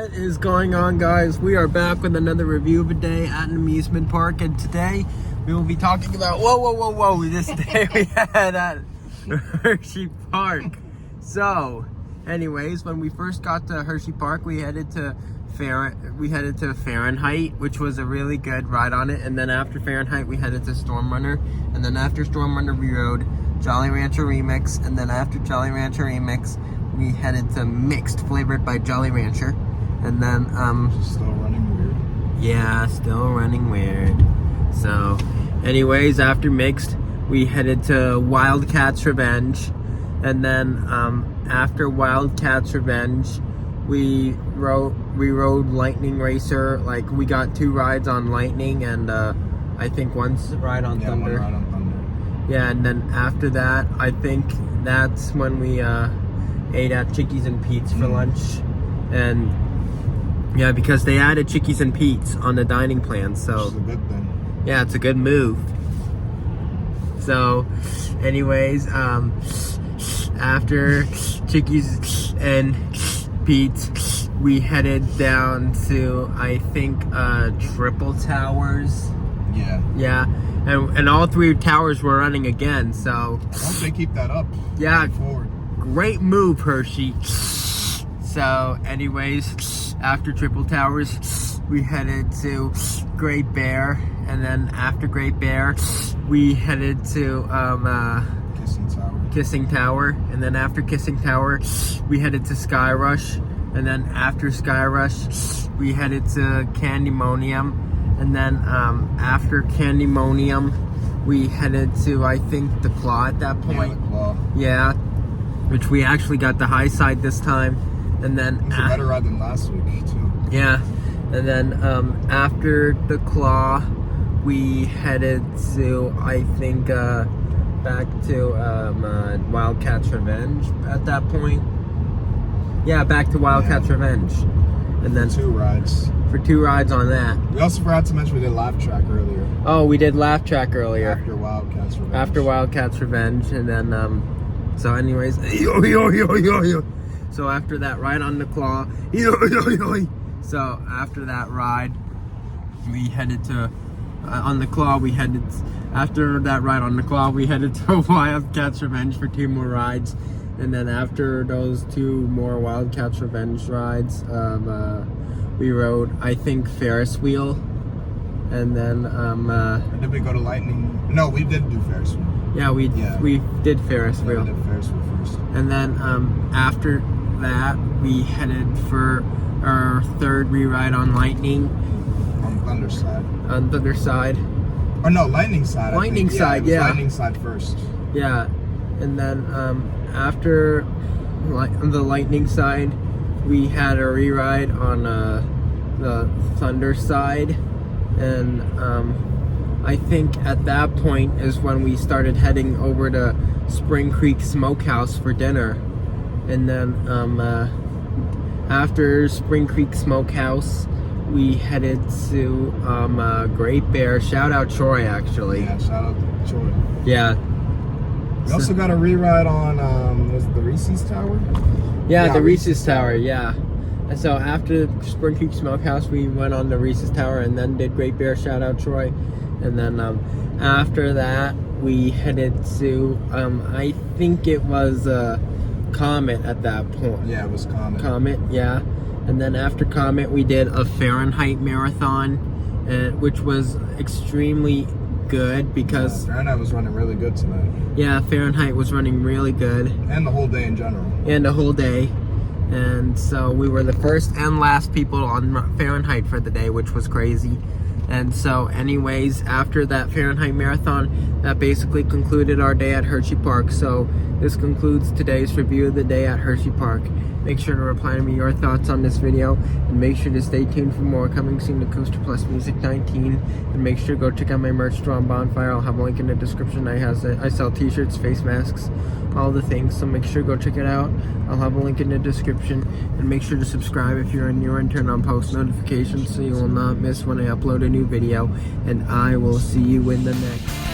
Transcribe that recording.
What is going on, guys? We are back with another review of a day at an amusement park, and today we will be talking about this day we had at Hersheypark. So anyways, when we first got to Hersheypark, we headed to Fahrenheit, which was a really good ride on it. And then after Fahrenheit, we headed to Storm Runner. And then after Storm Runner, we rode Jolly Rancher Remix. And then after Jolly Rancher Remix, we headed to Mixed, flavored by Jolly Rancher. And then, still running weird. Yeah, still running weird. So, anyways, after Mixed, we headed to Wildcats Revenge. And then, after Wildcats Revenge, we rode Lightning Racer. Like, we got 2 rides on Lightning and I think one ride on Thunder. One ride on Thunder. Yeah, and then after that, I think that's when we ate at Chickies and Pete's for lunch. And yeah, because they added Chickies and Pete's on the dining plan, so which is a good thing. Yeah, it's a good move. So anyways, after Chickies and Pete's, we headed down to, I think, Triple Towers. Yeah, and all 3 towers were running again, so I hope they keep that up. Yeah, forward. Great move, Hershey. So anyways, after Triple Towers, we headed to Great Bear, and then after Great Bear, we headed to Kissing Tower, and then after Kissing Tower, we headed to Sky Rush, and then after Sky Rush, we headed to Candymonium, and then after Candymonium, we headed to, I think, the Claw at that point. Yeah, the Claw. Yeah, which we actually got the high side this time, and then it was a better ride than last week too. Yeah, and then after the Claw, we headed to, I think, back to Wildcats Revenge at that point. Yeah, back to Wildcats Revenge, and then 2 rides. For 2 rides on that. We also forgot to mention we did Laugh Track earlier. Oh, we did Laugh Track earlier. After Wildcats Revenge. After Wildcats Revenge, and then so anyways, so after that ride on the Claw, so after that ride, we headed to on the Claw. After that ride on the Claw, we headed to Wildcats Revenge for 2 more rides, and then after those 2 more Wildcats Revenge rides, we rode, I think, Ferris Wheel, and then or did we go to Lightning? No, we did do Ferris Wheel. Yeah, we did Ferris Wheel. We did Ferris Wheel first. And then after that, we headed for our 3rd re-ride on Lightning. On Thunder side. On Thunder side. Or no, Lightning side. Lightning side, yeah. Lightning side first. Yeah, and then after the Lightning side, we had a re-ride on the Thunder side, and I think at that point is when we started heading over to Spring Creek Smokehouse for dinner. And then after Spring Creek Smokehouse, we headed to Great Bear. Shout out Troy, actually. Yeah, shout out to Troy. Yeah. We also got a re-ride on, was it the Reese's Tower? Yeah, the Reese's Tower, yeah. And so after Spring Creek Smokehouse, we went on the Reese's Tower and then did Great Bear. Shout out Troy. And then after that, we headed to, I think it was Comet at that point. Yeah, it was Comet. Comet, yeah. And then after Comet, we did a Fahrenheit marathon, which was extremely good because Fahrenheit was running really good tonight. Yeah, Fahrenheit was running really good. And the whole day in general. And the whole day. And so we were the first and last people on Fahrenheit for the day, which was crazy. And so anyways, after that Fahrenheit marathon, that basically concluded our day at Hersheypark. So this concludes today's review of the day at Hersheypark. Make sure to reply to me your thoughts on this video, and make sure to stay tuned for more coming soon to Coaster Plus Music 19. And make sure to go check out my merch store on Bonfire. I'll have a link in the description. I sell t-shirts, face masks, all the things, so make sure to go check it out. I'll have a link in the description, and make sure to subscribe if you're new and turn on post notifications so you will not miss when I upload a new video. And I will see you in the next.